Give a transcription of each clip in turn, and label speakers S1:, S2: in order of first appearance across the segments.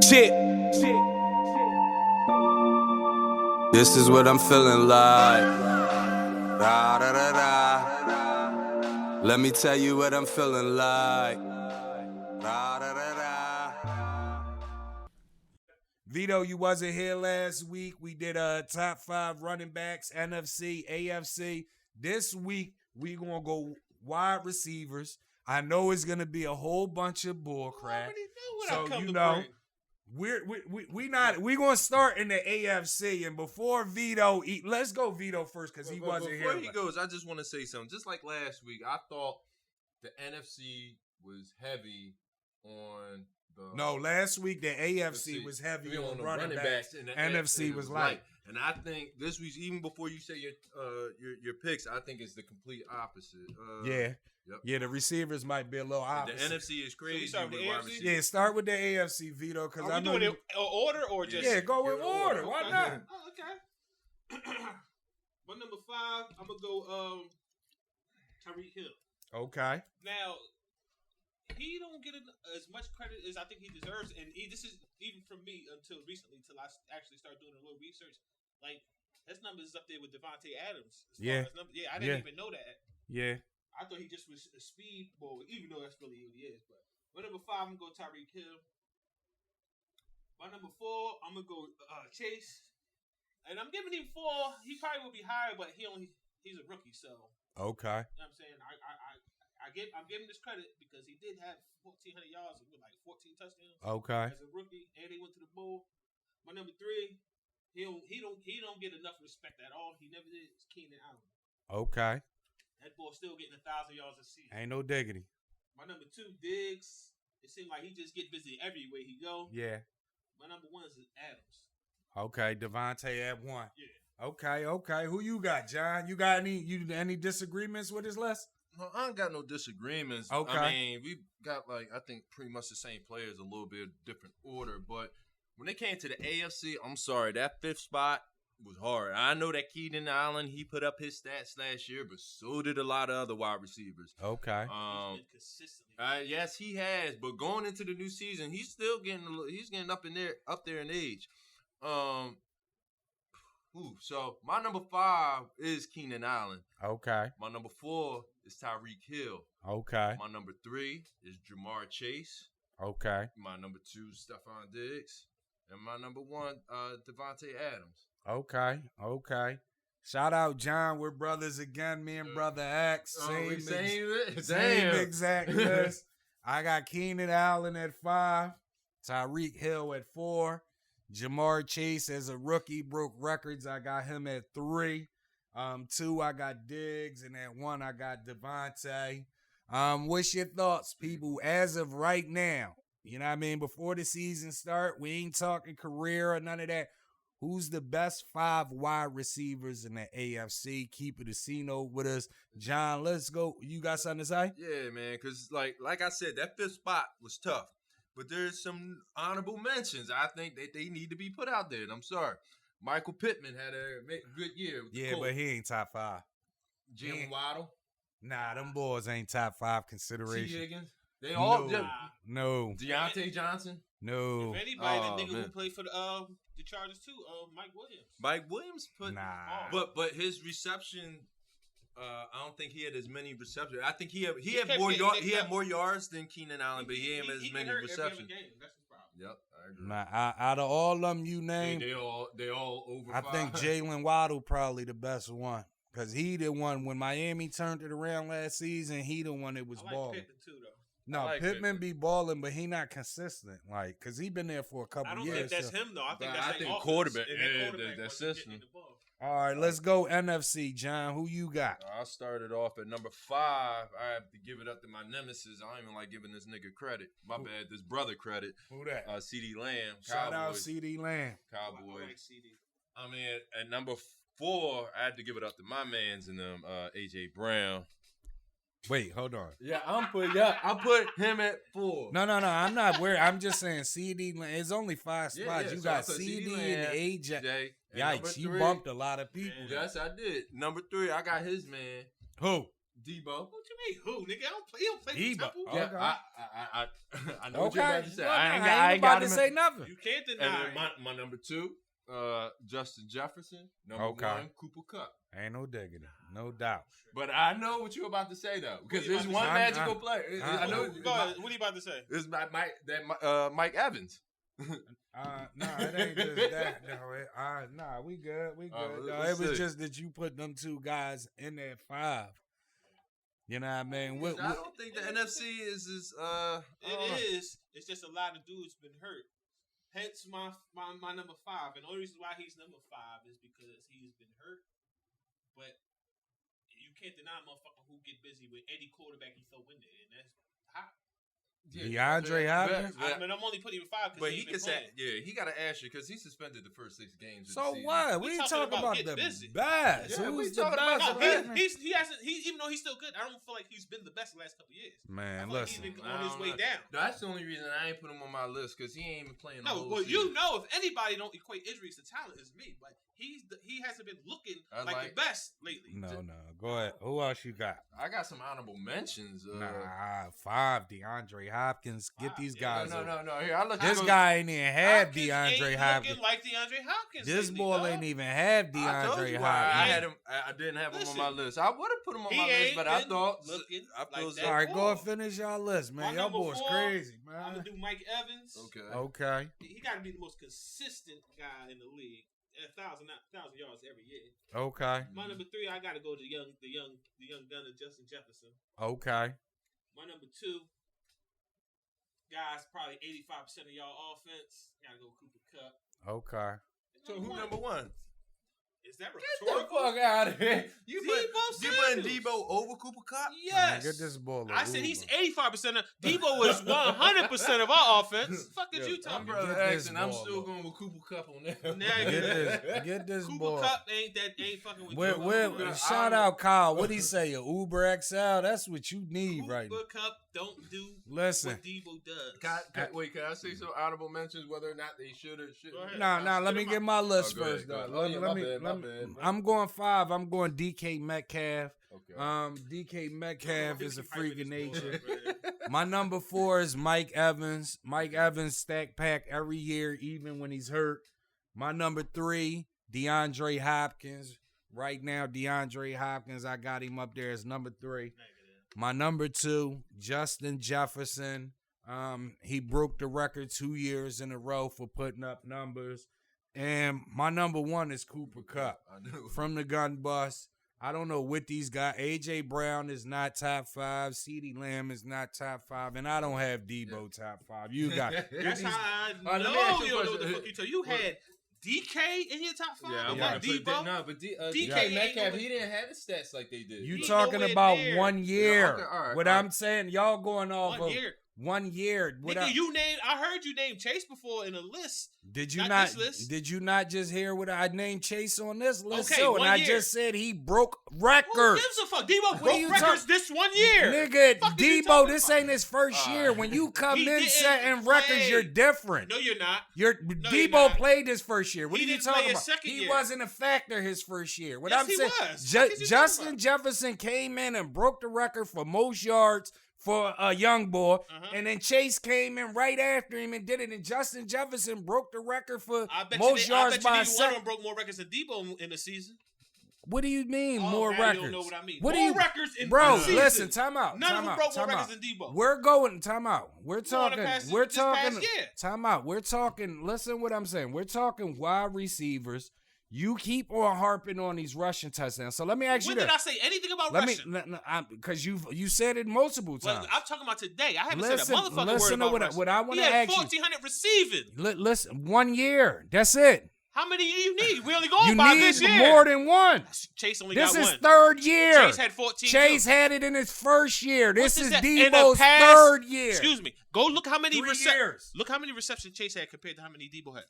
S1: Shit. This is what I'm feeling like. Da, da, da, da. Let me tell you what I'm feeling like. Da, da, da, da. Vito, you wasn't here last week. We did top 5 running backs, NFC, AFC. This week, we going to go wide receivers. I know it's going to be a whole bunch of bull crap. So, you know, we going to start in the AFC. And before Vito, let's go Vito first because he wasn't here.
S2: Before he goes, I just want to say something. Just like last week, I thought the NFC was heavy on the...
S1: No, last week the AFC was heavy on running backs and the NFC was light.
S2: And I think this week, even before you say your picks, I think it's the complete opposite.
S1: Yeah, the receivers might be a little opposite.
S2: The NFC is crazy.
S3: So we start with the AFC?
S1: Yeah, start with the AFC, Vito, because I know
S3: doing it order or just
S1: go with order. Why not?
S3: Oh, okay. My number 5, I'm gonna go Tyreek Hill.
S1: Okay.
S3: Now, he don't get as much credit as I think he deserves, and this is even from me until recently, until I actually started doing a little research. Like his numbers is up there with Devontae Adams.
S1: Yeah.
S3: I didn't even know that.
S1: Yeah.
S3: I thought he just was a speed ball, even though that's really who he is. But my number 5, I'm gonna go Tyreek Hill. My number 4, I'm gonna go Chase, and I'm giving him 4. He probably will be higher, but he's a rookie, so
S1: okay.
S3: You know what I'm saying? I'm giving this credit because he did have 1,400 yards with like 14 touchdowns.
S1: Okay.
S3: As a rookie, and he went to the bowl. My number 3, he don't get enough respect at all. He never did. It's Keenan Allen.
S1: Okay.
S3: That boy still getting 1,000 yards a season.
S1: Ain't no diggity.
S3: My number 2, Diggs. It seems like he just get busy everywhere he go.
S1: Yeah.
S3: My number 1 is Adams.
S1: Okay, Devontae at 1.
S3: Yeah.
S1: Okay. Who you got, John? You got any disagreements with his list?
S2: No, I ain't got no disagreements.
S1: Okay.
S2: I mean, we got I think pretty much the same players, a little bit different order. But when it came to the AFC, I'm sorry, that 5th spot was hard. I know that Keenan Allen, he put up his stats last year, but so did a lot of other wide receivers.
S1: Okay.
S3: He's been consistently.
S2: Yes, he has. But going into the new season, he's still getting up there in age. So my number 5 is Keenan Allen.
S1: Okay.
S2: My number 4 is Tyreek Hill.
S1: Okay.
S2: My number 3 is Jamar Chase.
S1: Okay.
S2: My number 2 is Stephon Diggs. And my number 1, Devontae Adams.
S1: Okay. Shout out, John. We're brothers again. Me and Brother X. Same exact list. I got Keenan Allen at 5. Tyreek Hill at 4. Jamar Chase as a rookie broke records. I got him at 3. 2, I got Diggs. And at 1, I got Devontae. What's your thoughts, people, as of right now? You know what I mean? Before the season start, we ain't talking career or none of that. Who's the best 5 wide receivers in the AFC? Keep it a C-note with us. John, let's go. You got something to say?
S2: Yeah, man, because like I said, that 5th spot was tough. But there's some honorable mentions. I think that they need to be put out there. And I'm sorry. Michael Pittman had a good year. With the Colts.
S1: But he ain't top 5.
S2: Jalen Waddle.
S1: Nah, them boys ain't top 5 consideration.
S2: T. Higgins. They all
S1: no.
S2: Deontay Johnson.
S1: No.
S3: If anybody, the nigga who played for the Chargers too, Mike Williams.
S2: Mike Williams but his reception. I don't think he had as many receptions. I think he had more yards than Keenan Allen, but he had as many receptions.
S3: That's his problem.
S2: Yep, I agree.
S1: Nah, out of all of them you named,
S2: they all over.
S1: I
S2: 5.
S1: think Jalen Waddle probably the best one because he the one when Miami turned it around last season. He the one that was balling.
S3: Pittman too, though.
S1: No, Pittman be balling, but he not consistent. Cause he been there for a couple years.
S3: I don't think that's him though. I think
S2: quarterback. That system.
S1: All right, let's go NFC, John. Who you got?
S2: I started off at number 5. I have to give it up to my nemesis. I don't even like giving this nigga credit. My bad, this brother credit.
S1: Who that?
S2: CeeDee Lamb.
S1: Shout out CeeDee Lamb.
S2: Cowboys.
S3: I like CD.
S2: I mean, at number 4, I had to give it up to my mans and them, AJ Brown.
S1: Wait, hold on.
S2: I put him at 4.
S1: No. I'm not worried. I'm just saying CD. It's only 5 spots.
S2: Yeah,
S1: you
S2: so
S1: got CD and AJ. Yikes, you
S2: 3,
S1: bumped a lot of people.
S2: Yes, I did. Number 3, I got his man.
S1: Who?
S2: Deebo.
S3: What you mean? Who, nigga? He don't play
S1: Deebo.
S3: for Temple.
S1: Okay.
S2: Yeah, I know what you're about to say.
S1: Well,
S2: I ain't
S1: about
S2: got
S1: to
S2: him.
S1: say nothing.
S3: You can't
S2: And
S3: deny
S2: then my number 2, Justin Jefferson. Number 1, Cooper Kupp.
S1: Ain't no digging it. No doubt.
S2: But I know what you're about to say though, because
S3: What you
S2: there's
S3: about
S2: one
S3: to
S1: say?
S2: magical player. I know.
S3: Go ahead. What are you about to say?
S2: It's Mike Evans.
S1: Nah, it ain't just that. No, we good. We good. No, it was just that you put them 2 guys in that 5. You know what I mean?
S2: I don't think the NFC is
S3: It is. It's just a lot of dudes been hurt. Hence my number 5. And the only reason why he's number 5 is because he's been hurt. But you can't deny a motherfucker who get busy with any quarterback he throw in there, and that's hot.
S1: DeAndre Hopkins.
S3: I mean, I'm only putting him 5 because
S2: but he can say, he got to ask you because he suspended the first 6 games.
S1: So what? We talking about the
S3: busy.
S1: best.
S2: Yeah,
S1: Who's
S2: we
S1: the
S2: talking
S1: best?
S2: about
S3: he hasn't. Even though he's still good, I don't feel like he's been the best the last couple of years.
S1: Man,
S3: like
S1: listen.
S3: he's been on his way down.
S2: That's the only reason I ain't put him on my list because he ain't even playing.
S3: No, well, you know, if anybody don't equate injuries to talent, is me. But he hasn't been looking like the best lately.
S1: No. Go ahead. Who else you got?
S2: I got some honorable mentions.
S1: 5. DeAndre Hopkins. Get these guys.
S2: No. Here, I'll let
S1: This
S2: you
S1: guy ain't even have DeAndre
S3: ain't
S1: Hopkins.
S3: Looking like DeAndre Hopkins.
S1: This
S3: lately,
S1: boy
S3: dog.
S1: ain't even have DeAndre
S2: I
S1: Hopkins.
S2: had him. I didn't have him on my list. I would have put him on my list, but I thought.
S3: Like
S1: All right, go and finish y'all list, man. Y'all boys
S3: 4,
S1: crazy,
S3: I'm
S1: man.
S3: gonna do Mike Evans.
S1: Okay.
S3: He got to be the most consistent guy in the league. 1,000 yards every year.
S1: Okay.
S3: My number 3, I got to go to the young gunner Justin Jefferson.
S1: Okay.
S3: My number 2, guys, probably 85% of y'all offense. Got to go Cooper Kupp.
S1: Okay.
S2: So who number 1?
S3: Is that
S2: Get the
S3: rhetorical?
S2: fuck out of here! You putting
S3: Samuels.
S2: Deebo over Cooper Kupp?
S3: Yes.
S1: Man, get this ball.
S3: I said he's 85% of Deebo is 100% of our offense. Fuck is you
S2: I'm
S3: talking
S2: brother
S1: Get this
S2: X, and I'm
S1: ball,
S2: still
S1: bro.
S2: going with Cooper Kupp on that.
S1: Get this
S3: Cooper
S1: ball.
S3: Kupp ain't fucking with you.
S1: Shout out Kyle. What he say? A Uber XL? That's what you need right now.
S3: Cooper Kupp don't do
S1: Listen.
S3: what Deebo does.
S2: Can I say some honorable mentions whether or not they should or shouldn't?
S1: Nah. Let me get my list
S2: go ahead,
S1: first,
S2: go
S1: though.
S2: ahead.
S1: Let me. I'm going 5. I'm going DK Metcalf.
S2: Okay.
S1: DK Metcalf is a freak of nature. My number 4 is Mike Evans. Mike Evans stack pack every year, even when he's hurt. My number 3, DeAndre Hopkins. Right now, DeAndre Hopkins, I got him up there as number 3. My number 2, Justin Jefferson. He broke the record 2 years in a row for putting up numbers. And my number 1 is Cooper Kupp from the gun bus. I don't know what these guys. A.J. Brown is not top 5. CeeDee Lamb is not top 5. And I don't have Debo top 5. You got it.
S3: That's how I know you don't know what the fuck you told. You had DK in your top 5?
S2: Yeah,
S3: not Deebo?
S2: But
S3: DK
S2: Metcalf, he didn't have the stats like they did.
S1: You
S3: He
S1: talking
S3: nowhere
S1: about
S3: near.
S1: 1 year.
S2: Yeah, okay, all right,
S1: What
S2: all
S1: I'm
S2: right.
S1: saying, y'all going off
S3: 1
S1: of
S3: year.
S1: 1 year.
S3: Nigga, you named. I heard you name Chase before in a list.
S1: Did you
S3: Not
S1: not?
S3: this list.
S1: Did you not just hear what I named Chase on this list?
S3: Okay,
S1: too? And
S3: 1
S1: I
S3: year.
S1: just said he broke
S3: Who
S1: records.
S3: gives a fuck? Deebo
S1: are
S3: broke
S1: you
S3: records this 1 year.
S1: Nigga,
S3: Fuck is you
S1: Debo,
S3: talking
S1: this
S3: about?
S1: ain't his first year. When you come
S3: He
S1: in
S3: didn't
S1: setting
S3: play.
S1: records, you're different.
S3: No, you're not.
S1: You're
S3: you're
S1: Debo
S3: not.
S1: played his first year. What
S3: He
S1: are you
S3: didn't play
S1: talking
S3: his
S1: about?
S3: second
S1: He
S3: year.
S1: wasn't a factor his first year. What
S3: Yes,
S1: I'm
S3: he
S1: saying,
S3: was. What is you talking
S1: Justin
S3: about?
S1: Jefferson came in and broke the record for most yards for a young boy, and then Chase came in right after him and did it. And Justin Jefferson broke the record for most yards by a
S3: one of
S1: second.
S3: them broke more records than Debo in the season.
S1: What do you mean
S3: Oh,
S1: more
S3: now you
S1: records?
S3: don't know what I mean.
S1: What
S3: More
S1: do you,
S3: records in
S1: bro?
S3: the season.
S1: Listen, time out.
S3: None
S1: time
S3: of them
S1: out,
S3: broke more
S1: time
S3: records
S1: out.
S3: than Debo.
S1: We're going. Time out. We're
S3: on the
S1: talking.
S3: past-
S1: We're
S3: this
S1: talking.
S3: past year.
S1: Time out. We're talking. Listen, what I'm saying. We're talking wide receivers. You keep on harping on these rushing touchdowns. So let me ask
S3: When
S1: you
S3: did
S1: this.
S3: I say anything about
S1: Let
S3: rushing?
S1: me, because you said it multiple
S3: Well,
S1: times.
S3: I'm talking about today. I haven't
S1: Listen,
S3: said a motherfucking word
S1: listen to
S3: about
S1: what I-
S3: rushing.
S1: what I wanna
S3: He had
S1: ask you.
S3: 1,400 receiving.
S1: Listen, 1 year. That's it.
S3: How many do you need? We only going
S1: You
S3: by
S1: need
S3: this year.
S1: more than one.
S3: Chase only
S1: This
S3: got
S1: is
S3: one.
S1: third year.
S3: Chase had 14.
S1: Chase
S3: too.
S1: had it in his first year. This
S3: What
S1: is
S3: that- in the
S1: Debo's
S3: past-
S1: third year.
S3: Excuse me. Go look how many
S1: 3 years.
S3: Look how many receptions Chase had compared to how many Debo had.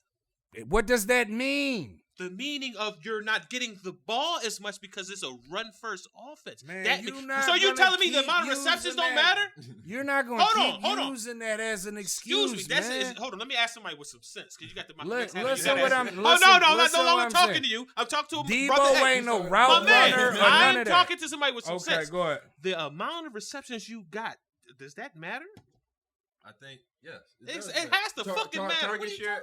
S1: What does that mean?
S3: The meaning of you're not getting the ball as much because it's a run-first offense.
S1: Man,
S3: That
S1: you
S3: mean-
S1: not
S3: so you
S1: gonna
S3: telling me the
S1: keep
S3: amount of receptions
S1: using
S3: don't
S1: that.
S3: matter?
S1: You're not going to keep using that as an excuse,
S3: Excuse me.
S1: man.
S3: Hold on. Let me ask somebody with some sense, because you got the
S1: listen what I'm.
S3: I'm no longer talking to you. I'm talking to
S1: Deebo ain't no route runner or none of that.
S3: I'm talking to somebody with some sense.
S1: Okay, go ahead.
S3: The amount of receptions you got, does that matter?
S2: I think yes.
S3: It has to fucking matter.
S2: Target share,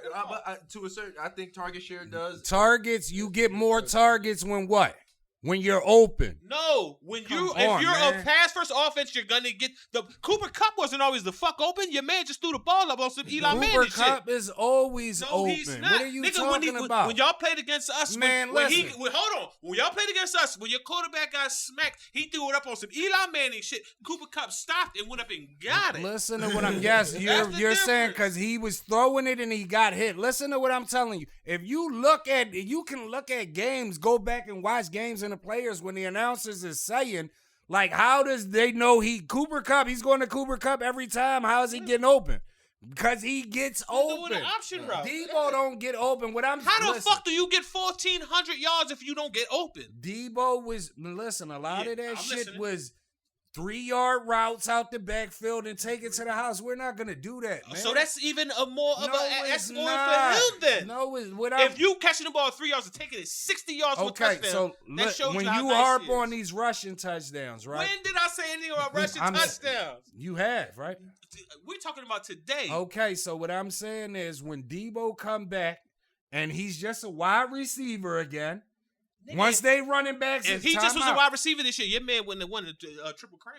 S2: to a certain, I think target share does.
S1: Targets, you get more targets when what? When you're open.
S3: No, if you're a pass first offense, you're gonna get the Cooper Kupp wasn't always the fuck open. Your man just threw the ball up on some Eli Manning shit.
S1: Cooper Kupp is always open.
S3: He's not.
S1: What are you talking about?
S3: When y'all played against us,
S1: man,
S3: hold on. When y'all played against us, when your quarterback got smacked, he threw it up on some Eli Manning shit. Cooper Kupp stopped and went up and got it.
S1: Listen to what I'm guessing. You're saying because he was throwing it and he got hit. Listen to what I'm telling you. If you can look at games, go back and watch games and the players when the announcers is saying, like, how does they know Cooper Kupp, he's going to Cooper Kupp every time? How is he getting open? Because he gets open.
S3: Doing the option route.
S1: Deebo don't get open.
S3: How the fuck do you get 1,400 yards if you don't get open?
S1: Deebo was, a lot of that shit was 3-yard routes out the backfield and take it to the house. We're not gonna do that, man.
S3: So that's even that's more for him then.
S1: No,
S3: if you catching the ball 3 yards and taking it 60 yards for a touchdown,
S1: so
S3: that shows
S1: when
S3: you
S1: you harp on these rushing touchdowns, right?
S3: When did I say anything about rushing touchdowns?
S1: You have, right?
S3: We're talking about today.
S1: Okay, so what I'm saying is when Deebo come back and he's just a wide receiver again. Once they running backs,
S3: if he just was a wide receiver this year, your man wouldn't have won the triple crown.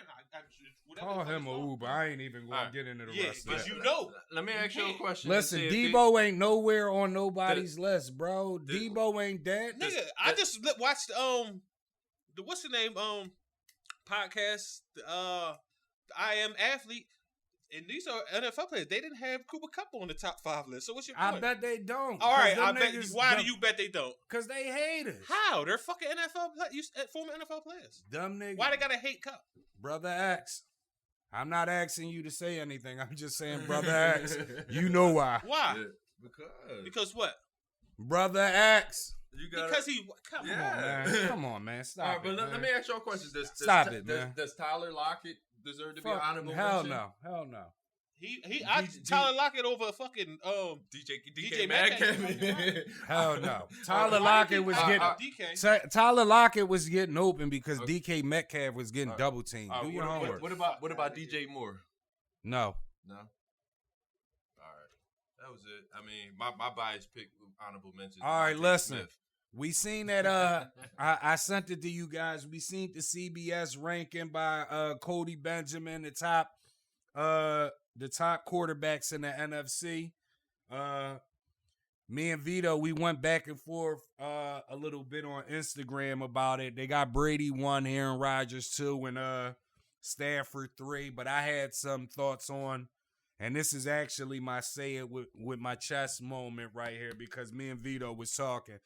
S1: Call him a Oouuber. I ain't even going to get into the rest of that.
S3: Because you know.
S2: Let me ask you a question.
S1: Listen, Deebo ain't nowhere on nobody's list, bro. Deebo ain't dead.
S3: Nigga, I just watched what's the name podcast? I Am Athlete. And these are NFL players. They didn't have Cooper Kupp on the top 5 list. So what's your point?
S1: I bet they don't.
S3: All right, why do you bet they don't?
S1: Because they hate us.
S3: How? They're fucking former NFL players.
S1: Dumb niggas.
S3: Why they gotta hate Kupp?
S1: Brother X. I'm not asking you to say anything. I'm just saying, Brother X. You know why.
S3: Why?
S2: Yeah,
S3: because what?
S1: Brother X.
S3: Because he come on,
S1: man. Come on, man. Stop.
S2: All right, but let me ask y'all a question.
S1: Stop it, man.
S2: Does Tyler Lockett deserve to be an honorable
S1: mention?
S2: Hell
S1: no.
S3: Tyler Lockett over fucking DJ Metcalf.
S1: Hell no. Tyler Lockett was getting Tyler Lockett was getting open because DK Metcalf was getting double teamed. Do your homework.
S2: What about DJ Moore?
S1: No.
S2: All right. That was it. I mean, my bias pick honorable mention.
S1: All right, listen. We seen that I sent it to you guys. We seen the CBS ranking by Cody Benjamin, the top quarterbacks in the NFC. Me and Vito, we went back and forth a little bit on Instagram about it. They got Brady 1, Aaron Rodgers 2, and Stafford 3. But I had some thoughts on, and this is actually my say it with my chest moment right here because me and Vito was talking.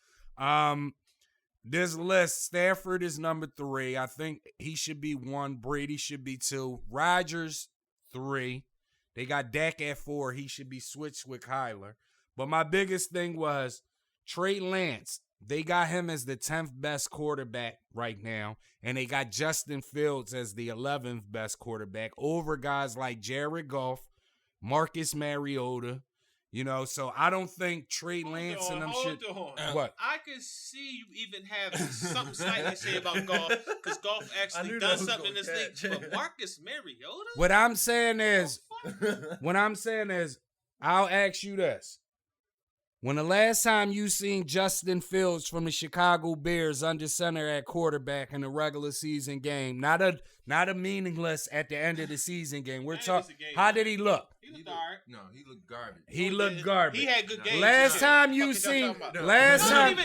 S1: This list, Stafford is number 3. I think he should be 1. Brady should be 2. Rodgers 3. They got Dak at 4. He should be switched with Kyler. But my biggest thing was Trey Lance. They got him as the 10th best quarterback right now. And they got Justin Fields as the 11th best quarterback over guys like Jared Goff, Marcus Mariota. You know, so I don't think Trey Lance and them shit. What?
S3: I could see you even have something slightly to say about Goff because Goff actually done something in this league. But Marcus Mariota?
S1: What I'm saying is, I'll ask you this. When the last time you seen Justin Fields from the Chicago Bears under center at quarterback in a regular season game, not a meaningless at the end of the season game. We're talking. How did he look?
S3: He looked all right.
S2: No, he looked garbage.
S1: He looked garbage.
S3: He had good games.
S1: Last time you seen, last time.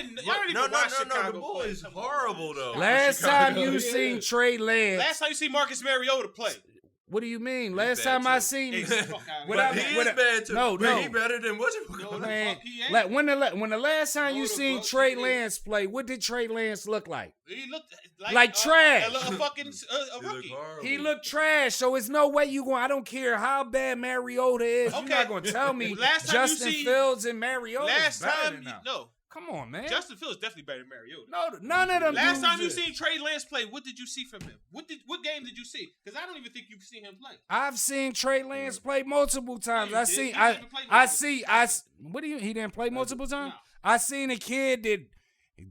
S2: No, the boy is horrible though.
S1: Last time you seen Trey Lance.
S3: Last time you seen Marcus Mariota play.
S1: What do you mean? Last time I seen
S2: he is bad too.
S1: No.
S2: He better than what's it?
S1: When the last time you seen Trey Lance play, what did Trey Lance look like?
S3: He looked
S1: like trash.
S3: A fucking rookie.
S1: He looked trash. So it's no way you going. I don't care how bad Mariota is. Okay. You're not gonna tell me Justin Fields and Mariota.
S3: Last time,
S1: Come on, man.
S3: Justin Fields definitely better than Mariota.
S1: No, none of them.
S3: Last time you seen Trey Lance play, what did you see from him? What game did you see? Because I don't even think you've seen him play.
S1: I've seen Trey Lance play multiple times.
S3: No,
S1: What do you? He didn't play multiple times.
S3: No.
S1: I seen a kid that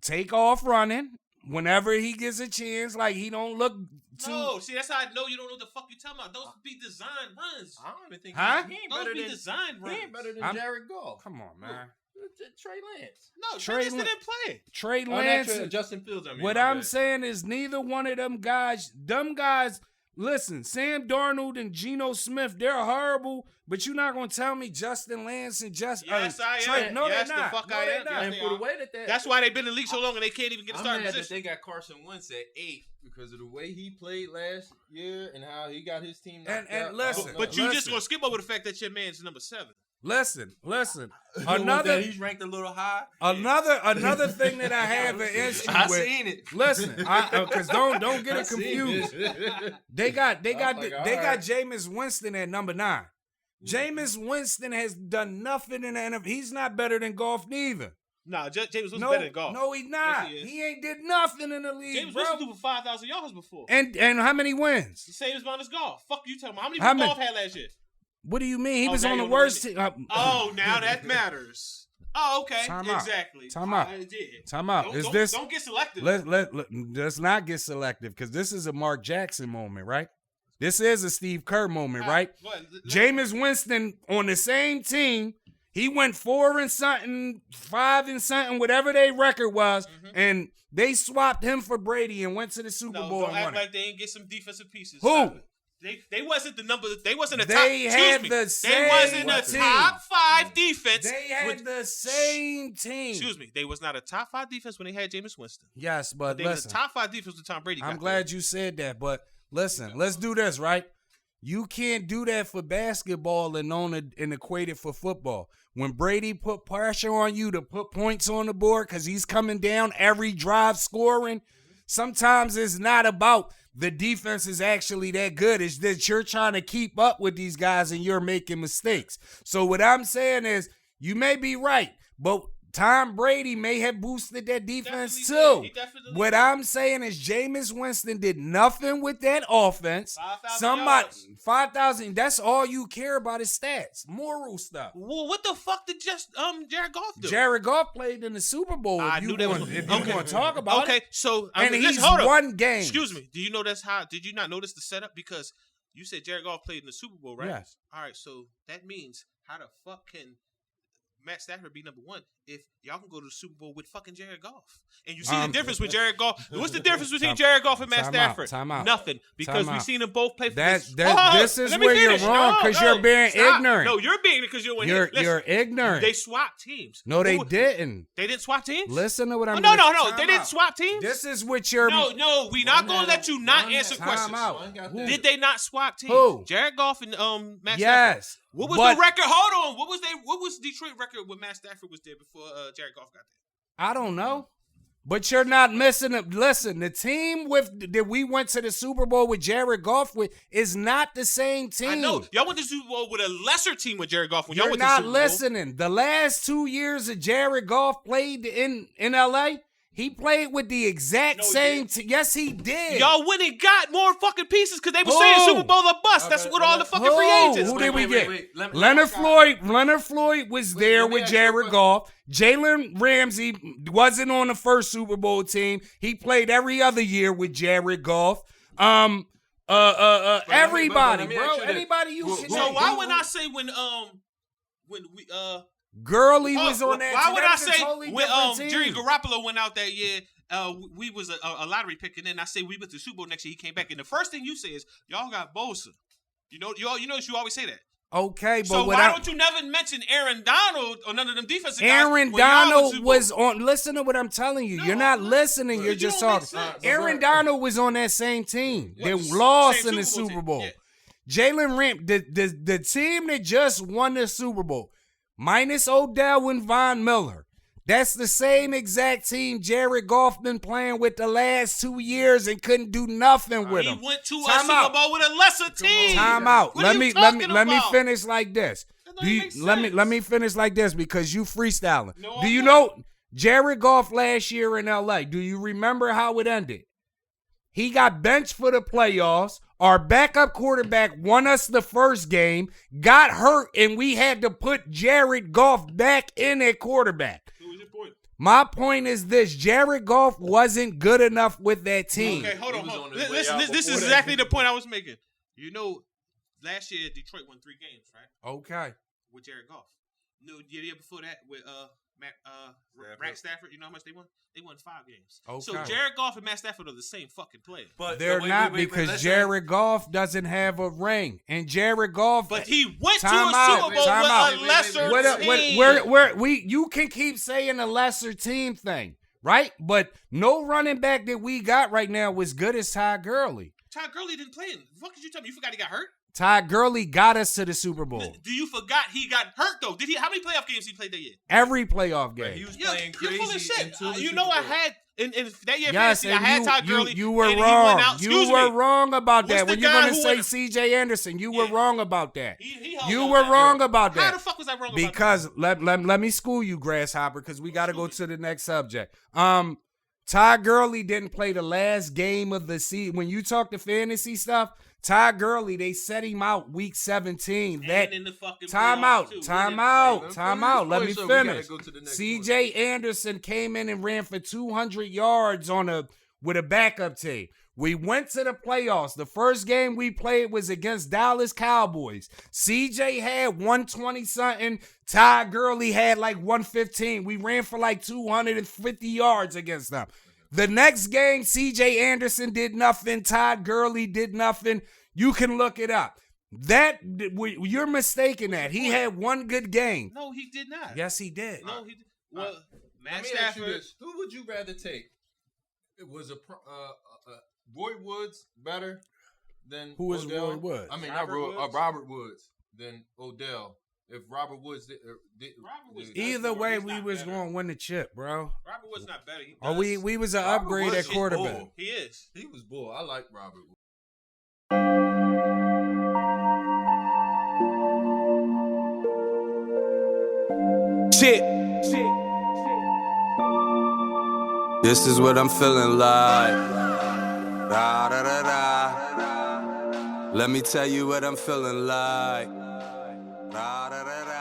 S1: take off running whenever he gets a chance. Like he don't look.
S3: No, see that's how I know you don't know what the fuck you talking about. Those be design runs.
S2: I don't even think
S3: he ain't better than design runs.
S2: He ain't better than Jared Goff.
S1: Come on, man.
S2: Trey Lance.
S3: No, Trey Lance didn't play.
S1: Trey Lance.
S2: Justin Fields.
S1: What I'm saying is neither one of them guys. Listen, Sam Darnold and Geno Smith, they're horrible. But you're not gonna tell me Justin Lance and Justin.
S3: Yes, I am.
S1: No,
S3: yes,
S1: they're not.
S3: The fuck
S1: no,
S3: I
S1: they're
S3: am.
S1: not.
S2: And for the way that
S3: that's why they've been in the league so long and they can't even get a starting position.
S2: That they got Carson Wentz at 8 because of the way he played last year and how he got his team knocked out.
S1: Listen,
S3: but you just gonna skip over the fact that your man's number 7.
S1: Listen.
S2: He's ranked a little high.
S1: Another thing that I have an issue with.
S2: I seen it.
S1: Listen, because don't get it confused. They got Jameis Winston at number 9. Jameis Winston has done nothing in the NFL. He's not better than Goff neither.
S3: Nah, Jameis Winston's better than Goff.
S1: No, he's not.
S3: Yes,
S1: he ain't did nothing in the league,
S3: Jameis
S1: bro.
S3: Winston threw for 5,000 yards before.
S1: And how many wins?
S3: The same amount as Goff. Fuck you talking about. How many Goff had last year?
S1: What do you mean? He was on the worst team.
S3: Oh, now that matters. Oh, okay. Exactly.
S1: Time out. Time out.
S3: Don't get selective.
S1: Let's not get selective because this is a Mark Jackson moment, right? This is a Steve Kerr moment, right? Jameis Winston on the same team, he went 4 and something, 5 and something, whatever their record was, and they swapped him for Brady and went to the Super Bowl and won.
S3: Don't act like they ain't get some defensive pieces.
S1: Who?
S3: They wasn't the number. They wasn't a top.
S1: They wasn't
S3: a top 5 defense.
S1: They had the same team.
S3: Excuse me. They was not a top 5 defense when they had Jameis Winston.
S1: Yes, but
S3: they was a top 5 defense with Tom Brady.
S1: I'm glad you said that, but listen, let's do this, right? You can't do that for basketball and equate it for football. When Brady put pressure on you to put points on the board because he's coming down every drive scoring, sometimes it's not about the defense is actually that good. It's that you're trying to keep up with these guys and you're making mistakes. So what I'm saying is you may be right, but Tom Brady may have boosted that defense too. What I'm saying is Jameis Winston did nothing with that offense. 5,000. That's all you care about is stats, moral stuff.
S3: Well, what the fuck did Jared Goff do?
S1: Jared Goff played in the Super Bowl.
S3: I knew that was.
S1: If you want to talk about it.
S3: Okay, so
S1: he's one game.
S3: Excuse me. Do you know that's how? Did you not notice the setup? Because you said Jared Goff played in the Super Bowl, right?
S1: Yes.
S3: All right. So that means how the fuck can Matt Stafford be number 1 if y'all can go to the Super Bowl with fucking Jared Goff? And you see the difference with Jared Goff. What's the difference between Jared Goff and Matt Stafford?
S1: Time out.
S3: Nothing. Because we've seen them both play for
S1: this is where you're wrong because you're being ignorant.
S3: No, you're being because you're
S1: You're ignorant.
S3: They swapped teams.
S1: No, they didn't.
S3: They didn't swap teams?
S1: Listen to what I'm
S3: saying. No. They didn't swap teams?
S1: This is what you're...
S3: No, we're not going to let you not answer questions. Did they not swap teams?
S1: Who?
S3: Jared Goff and Matt Stafford.
S1: Yes.
S3: What was the record? Hold on. What was Detroit record when Matt Stafford was there before Jared Goff got there?
S1: I don't know. But you're not missing it. Listen, the team that we went to the Super Bowl with Jared Goff with is not the same team.
S3: I know. Y'all went to the Super Bowl with a lesser team with Jared Goff when
S1: y'all
S3: went to the Super Bowl.
S1: You're not listening. The last 2 years that Jared Goff played in L.A., he played with the exact same team. Yes, he did.
S3: Y'all went and got more fucking pieces because they were saying Super Bowl a bust. That's what all the fucking free agents.
S1: Who did we get? Leonard Floyd was there with Jared Goff. Jalen Ramsey wasn't on the first Super Bowl team. He played every other year with Jared Goff. Everybody, bro. Anybody you can.
S3: So why would I say when we
S1: Gurley was on that team?
S3: Why would I say
S1: totally
S3: when Jerry Garoppolo went out that year, we was a lottery pick, and then I say we went to the Super Bowl next year, he came back, and the first thing you say is, y'all got Bosa. You know you always say that.
S1: Okay, but
S3: so why don't you never mention Aaron Donald or none of them defensive guys?
S1: Aaron Donald was on. Listen to what I'm telling you. You're not listening. You're just talking. Aaron Donald was on that same team. They lost in the Super Bowl. Yeah. Jalen the team that just won the Super Bowl, minus Odell and Von Miller. That's the same exact team Jared Goff been playing with the last 2 years and couldn't do nothing with him.
S3: He went to a Super Bowl with a lesser team.
S1: Time out. Let me finish like this. Let me finish like this because you freestyling. Do you Jared Goff last year in LA, do you remember how it ended? He got benched for the playoffs. Our backup quarterback won us the first game, got hurt, and we had to put Jared Goff back in at quarterback.
S3: What was your point?
S1: My point is this. Jared Goff wasn't good enough with that team.
S3: Okay, hold on. Listen, this is exactly the point I was making. You know, last year Detroit won 3 games, right?
S1: Okay.
S3: With Jared Goff. No, the year before that with Matt Stafford, you know how much they won? They won 5 games.
S1: Okay.
S3: So Jared Goff and Matt Stafford are the same fucking player.
S1: But they're not because Jared Goff doesn't have a ring. And Jared Goff...
S3: But he went to a Super Bowl with a lesser team.
S1: You can keep saying a lesser team thing, right? But no running back that we got right now was good as Todd Gurley.
S3: Todd Gurley didn't play. What did you tell me? You forgot he got hurt?
S1: Todd Gurley got us to the Super Bowl.
S3: Do you forgot he got hurt though? Did he? How many playoff games he played that year?
S1: Every playoff game.
S2: He was playing crazy.
S3: You're full of shit.
S2: You
S3: know I had in that year.
S1: Yes,
S3: fantasy, I had Todd Gurley.
S1: You were wrong. You were wrong about that.
S3: What's
S1: when you're going to say C.J. Anderson, you were wrong about that. You were wrong about that.
S3: How the fuck was I wrong about that?
S1: Because let me school you, Grasshopper, because we got to go to the next subject. Todd Gurley didn't play the last game of the season. When you talk to fantasy stuff, Todd Gurley, they set him out week 17. Time out. Let me finish. C.J. Anderson came in and ran for 200 yards with a backup team. We went to the playoffs. The first game we played was against Dallas Cowboys. C.J. had 120-something. Todd Gurley had like 115. We ran for like 250 yards against them. The next game, C.J. Anderson did nothing. Todd Gurley did nothing. You can look it up. You're mistaken that. He had one good game.
S3: No, he did not.
S1: Yes, he did.
S3: No, he did. Well, Matt
S2: Stafford. Who would you rather take? It was Roy Woods better than
S1: Who is
S2: Odell?
S1: Roy Woods?
S2: I mean, Robert Woods than Odell. If Robert Woods did
S1: either way, we was going to win the chip, bro.
S3: Robert Woods not better.
S1: We was an upgrade at quarterback.
S3: Bull. He is.
S2: He was bull. I like Robert Woods.
S4: Shit. This is what I'm feeling like. Da, da, da, da. Let me tell you what I'm feeling like. Da, da, da, da.